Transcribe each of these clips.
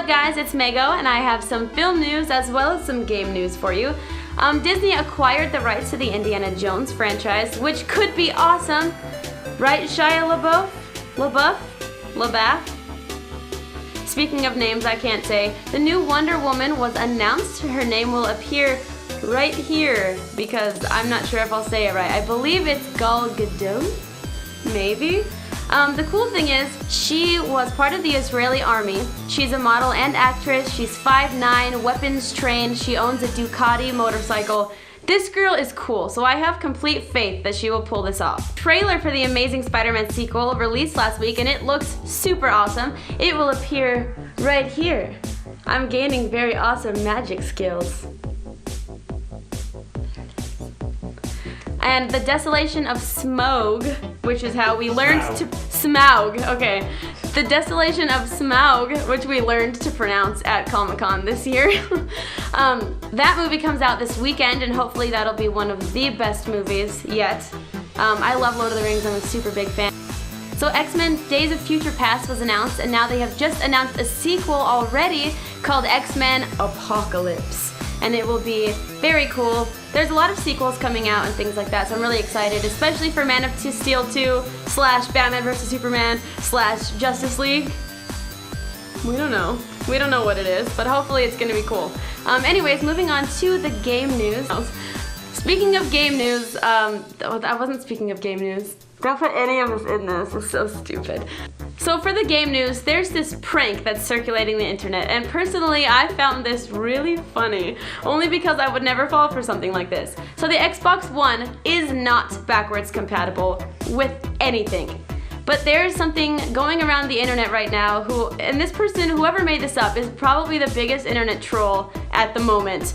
up guys, it's Mago and I have some film news as well as some game news for you. Disney acquired the rights to the Indiana Jones franchise, which could be awesome. Right, Shia LaBeouf? Speaking of names I can't say, the new Wonder Woman was announced. Her name will appear right here because I'm not sure if I'll say it right. I believe it's Gal Gadot, maybe? The cool thing is, she was part of the Israeli army. She's a model and actress. She's 5'9", weapons trained. She owns a Ducati motorcycle. This girl is cool, so I have complete faith that she will pull this off. Trailer for the Amazing Spider-Man sequel released last week and it looks super awesome. It will appear right here. I'm gaining very awesome magic skills. And the Desolation of Smaug, which is how we learned to Smaug. Okay, the Desolation of Smaug, which we learned to pronounce at Comic-Con this year. That movie comes out this weekend, and hopefully that'll be one of the best movies yet. I love Lord of the Rings. I'm a super big fan. So X-Men Days of Future Past was announced, and now they have just announced a sequel already called X-Men Apocalypse. And it will be very cool. There's a lot of sequels coming out and things like that, so I'm really excited, especially for Man of Steel 2 / Batman vs. Superman / Justice League. We don't know. We don't know what it is, but hopefully it's gonna be cool. Anyways, moving on to the game news. Speaking of game news, I wasn't speaking of game news. Don't put any of this in this, it's so stupid. So for the game news, there's this prank that's circulating the internet, and personally I found this really funny, only because I would never fall for something like this. So the Xbox One is not backwards compatible with anything. But there's something going around the internet right now and this person, whoever made this up, is probably the biggest internet troll at the moment.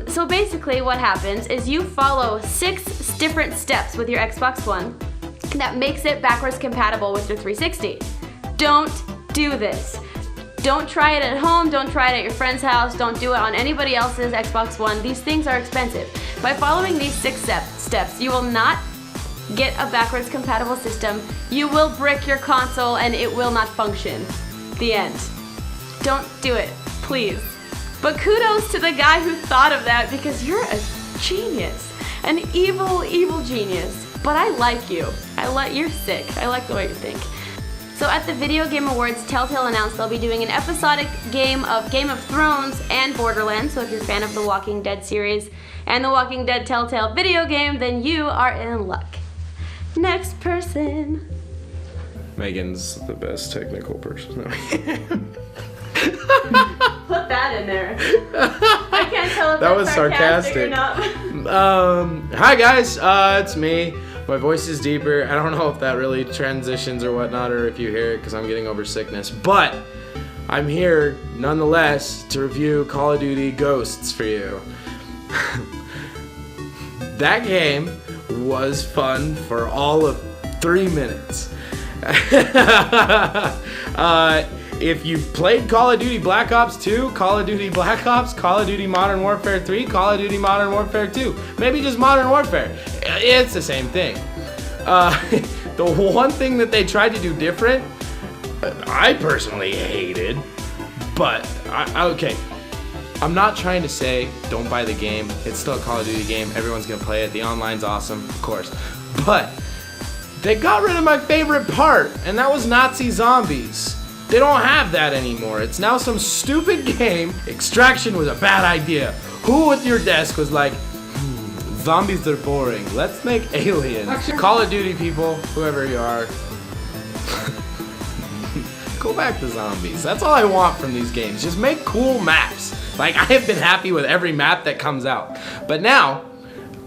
So basically what happens is you follow 6 different steps with your Xbox One that makes it backwards compatible with your 360. Don't do this. Don't try it at home, don't try it at your friend's house, don't do it on anybody else's Xbox One. These things are expensive. By following these 6 steps, you will not get a backwards compatible system. You will brick your console and it will not function. The end. Don't do it, please. But kudos to the guy who thought of that, because you're a genius. An evil, evil genius. But I like you. You're sick. I like the way you think. So at the Video Game Awards, Telltale announced they'll be doing an episodic game of Game of Thrones and Borderlands. So if you're a fan of the Walking Dead series and the Walking Dead Telltale video game, then you are in luck. Next person. Megan's the best technical person. Put that in there. I can't tell if that that's was sarcastic or not. Hi guys, it's me. My voice is deeper. I don't know if that really transitions or whatnot, or if you hear it because I'm getting over sickness. But I'm here nonetheless to review Call of Duty Ghosts for you. That game was fun for all of 3 minutes. If you played Call of Duty Black Ops 2, Call of Duty Black Ops, Call of Duty Modern Warfare 3, Call of Duty Modern Warfare 2, maybe just Modern Warfare, it's the same thing. The one thing that they tried to do different, I personally hated, but, okay. I'm not trying to say don't buy the game. It's still a Call of Duty game. Everyone's gonna play it. The online's awesome, of course. But they got rid of my favorite part, and that was Nazi zombies. They don't have that anymore. It's now some stupid game. Extraction was a bad idea. Who at your desk was like, zombies are boring. Let's make aliens. Call of Duty people, whoever you are, go back to zombies. That's all I want from these games. Just make cool maps. Like, I have been happy with every map that comes out. But now,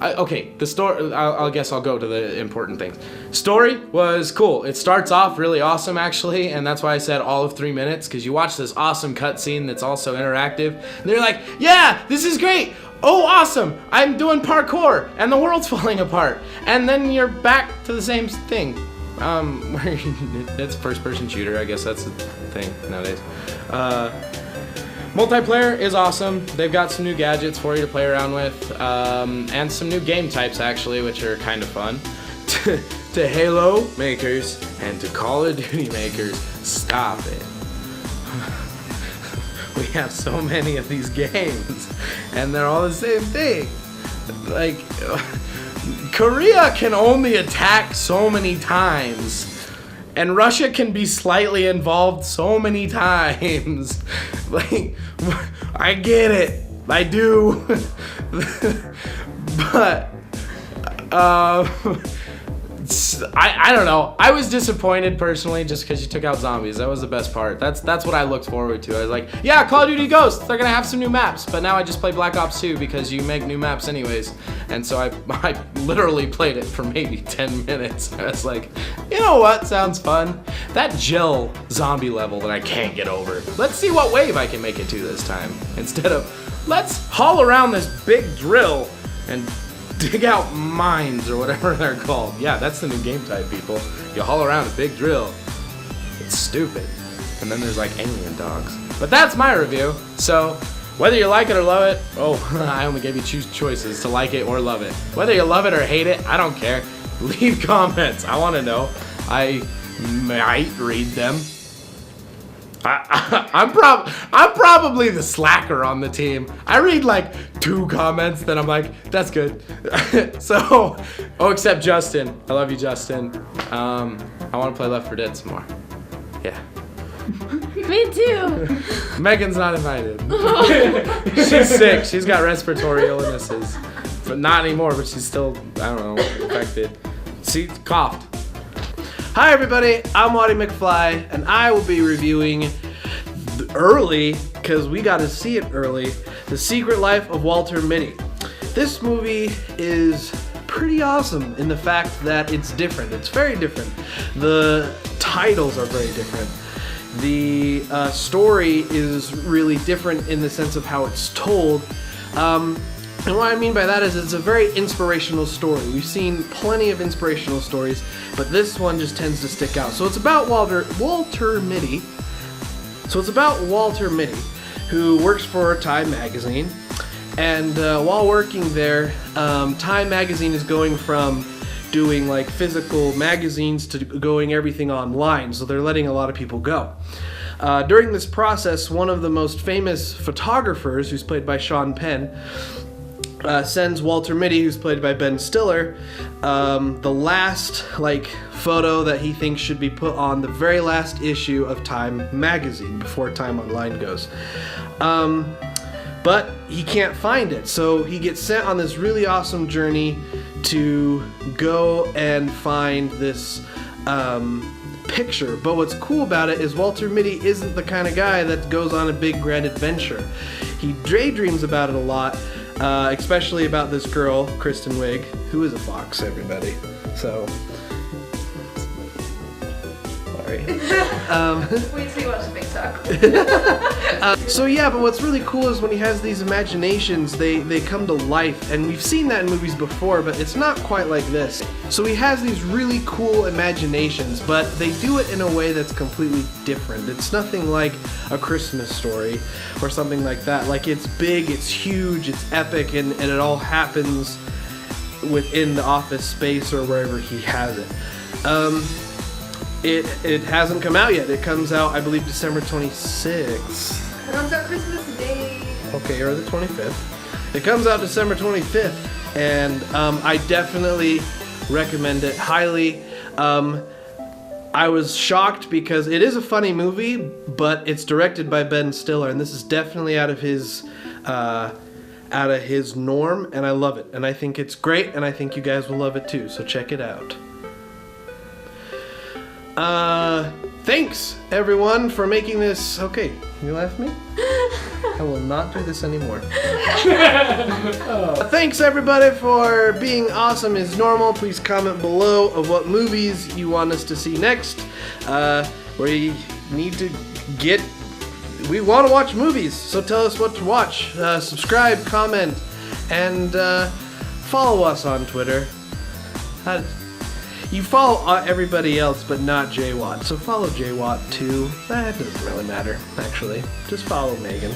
okay, the story, I guess I'll go to the important things. Story was cool. It starts off really awesome, actually, and that's why I said all of 3 minutes, because you watch this awesome cutscene that's also interactive, and they're like, yeah, this is great. Oh, awesome, I'm doing parkour, and the world's falling apart. And then you're back to the same thing. It's a first-person shooter, I guess that's the thing nowadays. Multiplayer is awesome. They've got some new gadgets for you to play around with, and some new game types actually, which are kind of fun. To Halo makers and to Call of Duty makers, stop it. we have so many of these games, and they're all the same thing. Like, Korea can only attack so many times. And Russia can be slightly involved so many times. Like, I get it. I do. But, I don't know. I was disappointed personally just because you took out zombies. That was the best part. That's what I looked forward to. I was like, yeah, Call of Duty Ghosts, they're gonna have some new maps. But now I just play Black Ops 2 because you make new maps anyways. And so I literally played it for maybe 10 minutes. I was like, you know what sounds fun? That gel zombie level that I can't get over. Let's see what wave I can make it to this time. Instead of, let's haul around this big drill and dig out mines or whatever they're called. Yeah, that's the new game type, people. You haul around a big drill. It's stupid. And then there's like alien dogs. But that's my review. So whether you like it or love it, oh, I only gave you two choices, to like it or love it. Whether you love it or hate it, I don't care. Leave comments. I want to know. I might read them. I'm probably the slacker on the team. I read like 2 comments, then I'm like, that's good. So, oh, except Justin. I love you, Justin. I want to play Left 4 Dead some more. Yeah. Me too. Megan's not invited. She's sick. She's got respiratory illnesses. But not anymore, but she's still, I don't know, infected. She coughed. Hi everybody, I'm Waddy McFly, and I will be reviewing early, because we got to see it early, The Secret Life of Walter Mitty. This movie is pretty awesome in the fact that it's different. It's very different. The titles are very different. The story is really different in the sense of how it's told. And what I mean by that is it's a very inspirational story. We've seen plenty of inspirational stories, but this one just tends to stick out. So it's about Walter Mitty. So it's about Walter Mitty, who works for Time Magazine. And while working there, Time Magazine is going from doing like physical magazines to going everything online. So they're letting a lot of people go. During this process, one of the most famous photographers, who's played by Sean Penn, sends Walter Mitty, who's played by Ben Stiller, the last photo that he thinks should be put on the very last issue of Time Magazine before Time Online goes. But he can't find it, so he gets sent on this really awesome journey to go and find this picture. But what's cool about it is Walter Mitty isn't the kind of guy that goes on a big grand adventure. He daydreams about it a lot. Especially about this girl, Kristen Wiig, who is a fox, everybody. So, sorry. Wait till you watch TikTok. So yeah, but what's really cool is when he has these imaginations, they come to life, and we've seen that in movies before, but it's not quite like this. So he has these really cool imaginations, but they do it in a way that's completely different. It's nothing like A Christmas Story or something like that. Like, it's big, it's huge, it's epic, and it all happens within the office space or wherever he has it. It hasn't come out yet. It comes out, I believe, December 26th. It comes out Christmas Day. Okay, or the 25th. It comes out December 25th, and I definitely recommend it highly. I was shocked because it is a funny movie, but it's directed by Ben Stiller, and this is definitely out of his norm, and I love it. And I think it's great, and I think you guys will love it too, so check it out. Thanks everyone for making this. Okay, you laughed at me? I will not do this anymore. Thanks everybody for being awesome as normal. Please comment below of what movies you want us to see next. We want to watch movies, so tell us what to watch. Subscribe, comment, and follow us on Twitter. You follow everybody else, but not J-WAT, so follow J-WAT too. That doesn't really matter, actually. Just follow Megan.